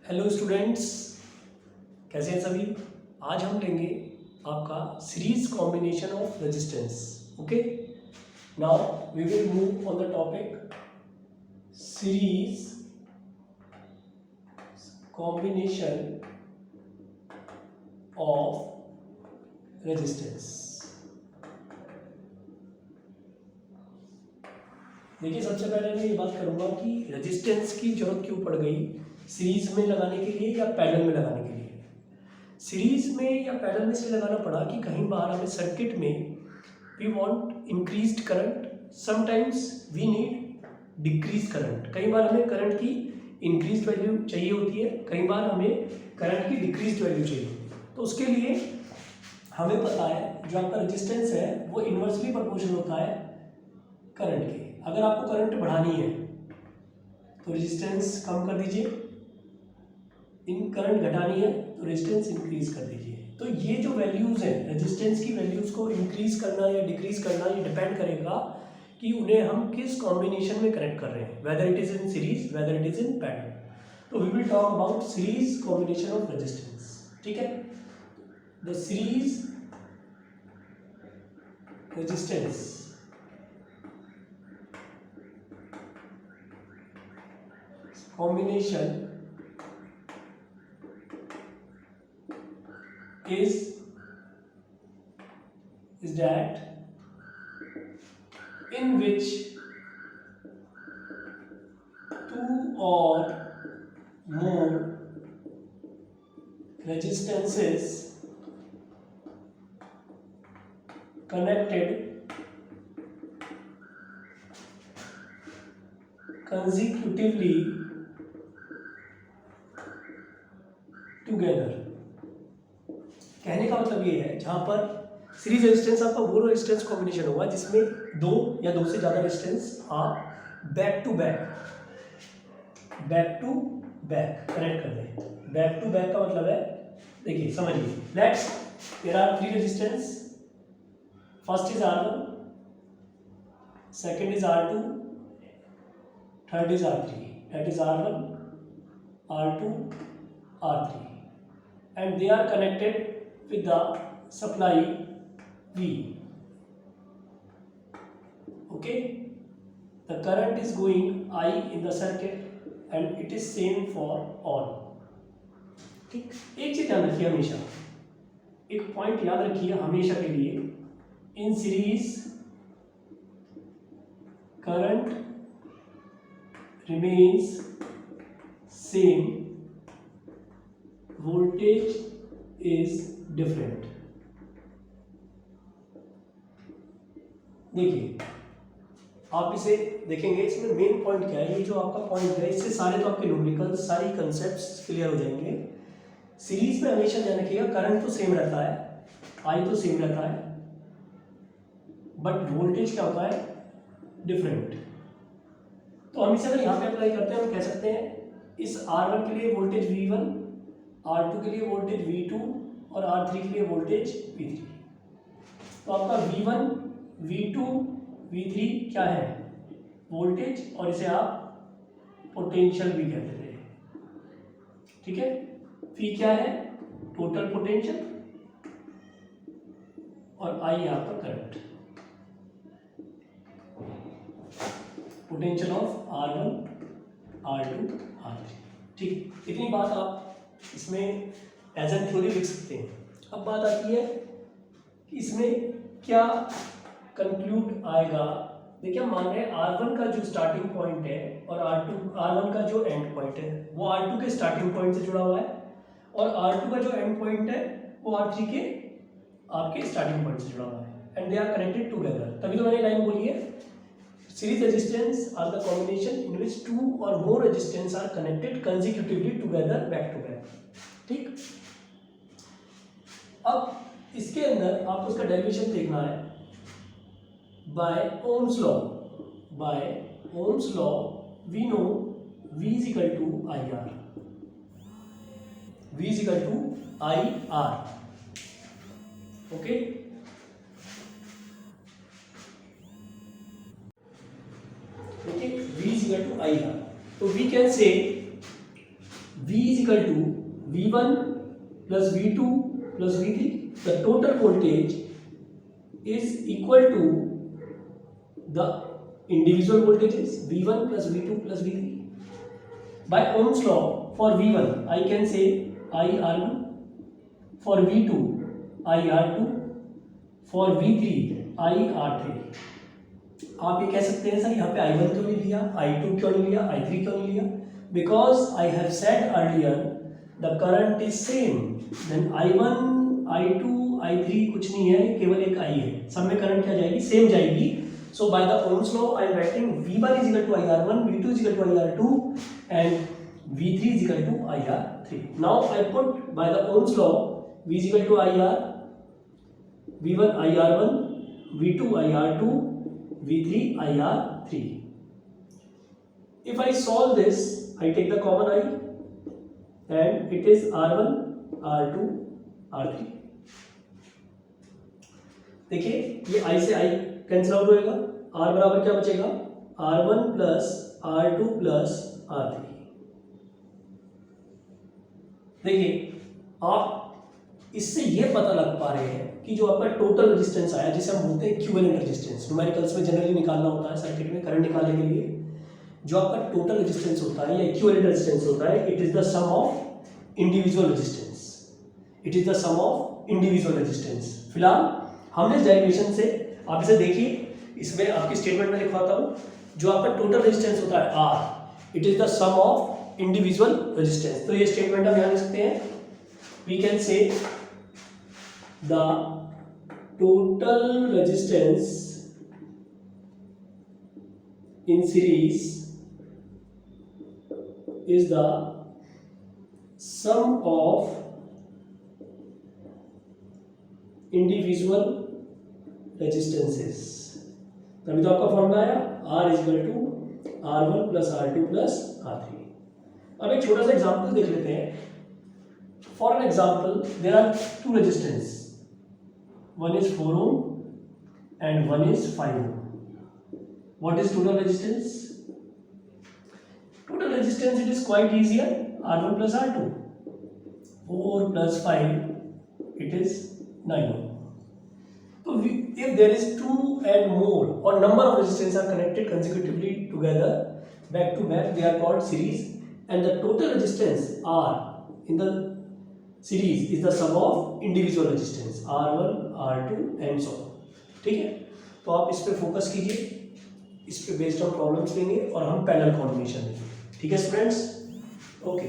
Hello students, कैसे हैं सभी। आज हम लेंगे आपका series combination of resistance. Okay, now we will move on the topic series combination of resistance. देखिए, सबसे पहले मैं ये बात करूंगा कि रेजिस्टेंस की जरूरत क्यों पड़ गई सीरीज में लगाने के लिए या पैरेलल में लगाने के लिए। सीरीज में या पैरेलल में इसलिए लगाना पड़ा कि कहीं बार हमें सर्किट में we want increased current, sometimes we need decrease current. कई बार हमें करंट की इंक्रीज वैल्यू चाहिए होती है, कई बार हमें करंट की डिक्रीज वैल्यू चाहिए। तो उसके लिए हमें पता है जो आपका रेजिस्टेंस है वो इन्वर्सली प्रोपोर्शनल होता है करंट के। अगर आपको करंट बढ़ानी है तो रेजिस्टेंस कम कर दीजिए, इन करंट घटानी है तो रेजिस्टेंस इंक्रीज कर दीजिए। तो ये जो वैल्यूज़ हैं रेजिस्टेंस की वैल्यूज़ को इंक्रीज करना या डिक्रीज करना, ये डिपेंड करेगा कि उन्हें हम किस कॉम्बिनेशन में कनेक्ट कर रहे हैं, whether it is in series whether it is in parallel. तो we will talk about series combination of resistance. ठीक है, the series resistance combination is that in which two or more resistances connected consecutively together. कहने का मतलब ये है जहां पर सीरीज रेजिस्टेंस आपका वो रेजिस्टेंस कॉम्बिनेशन होगा जिसमें दो या दो से ज़्यादा रेजिस्टेंस आप बैक टू बैक कनेक्ट कर दें। बैक टू बैक का मतलब है, देखिए समझिए, let's there are three resistance, first is R1, second is R2, third is R3, that is R1, R2, R3, and they are connected with the supply V. Okay, the current is going I in the circuit and it is same for all. ठीक, एक चीज ध्यान रखिए, हमेशा एक point याद रखिए हमेशा के लिए, in series current remains same, voltage is different. देखिए, आप इसे देखेंगे, इसमें मेन पॉइंट क्या है, ये जो आपका पॉइंट है इससे सारे तो आपके न्यूमेरिकल्स सारी कंसेप्ट्स क्लियर हो जाएंगे। सीरीज में हमेशा ध्यान रखिएगा करंट तो सेम रहता है, आई तो सेम रहता है, बट वोल्टेज क्या होता है, डिफरेंट। तो हम इसे अगर यहाँ पे अप्लाई करते हैं, हम कह सकते हैं इस R1 के लिए वोल्टेज V1, R2 के लिए वोल्टेज V2 और R3 के लिए वोल्टेज V3। तो आपका V1, V2, V3 क्या है, वोल्टेज, और इसे आप पोटेंशियल भी कहते थे। ठीक है, V क्या है, टोटल पोटेंशियल, और I आपका current, potential of R1, R2, R3। ठीक, इतनी बात आप इसमें एज एन थ्योरी लिख सकते हैं। अब बात आती है कि इसमें क्या कंक्लूड आएगा। देखिए, हम मान रहे हैं R1 का जो स्टार्टिंग पॉइंट है और R1 का जो एंड पॉइंट है वो R2 के स्टार्टिंग पॉइंट से जुड़ा हुआ है, और R2 का जो एंड पॉइंट है वो R3 के आपके स्टार्टिंग पॉइंट से जुड़ा हुआ है, and they are connected together. तभी तो मैंने लाइन बोली है, series resistance are the combination in which two or more resistance are connected consecutively together back to back. ठीक, अब इसके अंदर आपको इसका डेरिवेशन देखना है। By Ohm's law we know V is equal to IR, V is equal to IR. Okay, V is equal to IR. So we can say V is equal to V1 plus V2 plus V3. The total voltage is equal to the individual voltages V1 plus V2 plus V3. By Ohm's law, for V1 I can say IR1, for V2 IR2, for V3 IR3. आप ये कह सकते हैं sir यहाँ पे I1 क्यों नहीं लिया, I2 क्यों नहीं लिया, I3 क्यों नहीं लिया? Because I have said earlier the current is same. Then I1, I2, I3 कुछ नहीं है, केवल एक I है. सब में करंट क्या जाएगी, सेम जाएगी. So by the Ohm's law I am writing V1 is equal to IR1, V2 is equal to IR2 and V3 is equal to IR3. Now I put by the Ohm's law V is equal to IR, V1 IR1, V2 IR2, V3 IR3. If I solve this, I take the common I and it is R1, R2, R3. देखिए ये I से I cancel out होएगा, R बराबर क्या बचेगा, R1 plus R2 plus R3. देखिए आप इससे ये पता लग पा रहे हैं कि जो आपका टोटल रेजिस्टेंस आया, जिसे हम बोलते हैं इक्विवेलेंट रेजिस्टेंस, न्यूमेरिकल्स में जनरली निकालना होता है सर्किट में करंट निकालने के लिए. जो आपका टोटल रेजिस्टेंस होता है या इक्विवेलेंट रेजिस्टेंस होता है, it is the sum of individual resistance. It is the sum of individual resistance. फिलहाल हमने इस डेरिवेशन से, आप इसे देखिए, इसमें आपकी स्टेटमेंट में लिखवाता हूँ, जो आपका टोटल रेजिस्टेंस होता है R, it is the sum of individual resistance. तो ये स्टेटमेंट हम यहाँ लिख सकते हैं. We can say the total resistance in series is the sum of individual resistances. तभी तो आपका फॉर्मूला आया R is equal to R1 plus R2 plus R3. अब एक छोटा सा एग्जांपल देख लेते हैं. For an example, there are two resistance. One is 4 ohm and one is 5 ohm. What is total resistance? Total resistance, it is quite easier. R1 plus R2. 4 plus 5, it is 9 ohm. So if there is two and more or number of resistance are connected consecutively together back to back, they are called series, and the total resistance R in the series is the sum of individual resistance R1, R2 and so on. ठीक है, तो आप इस पे focus कीजिए, इस पे based on problems लेंगे और हम पैरेलल कॉम्बिनेशन लेंगे. ठीक है स्टूडेंट्स, ओके.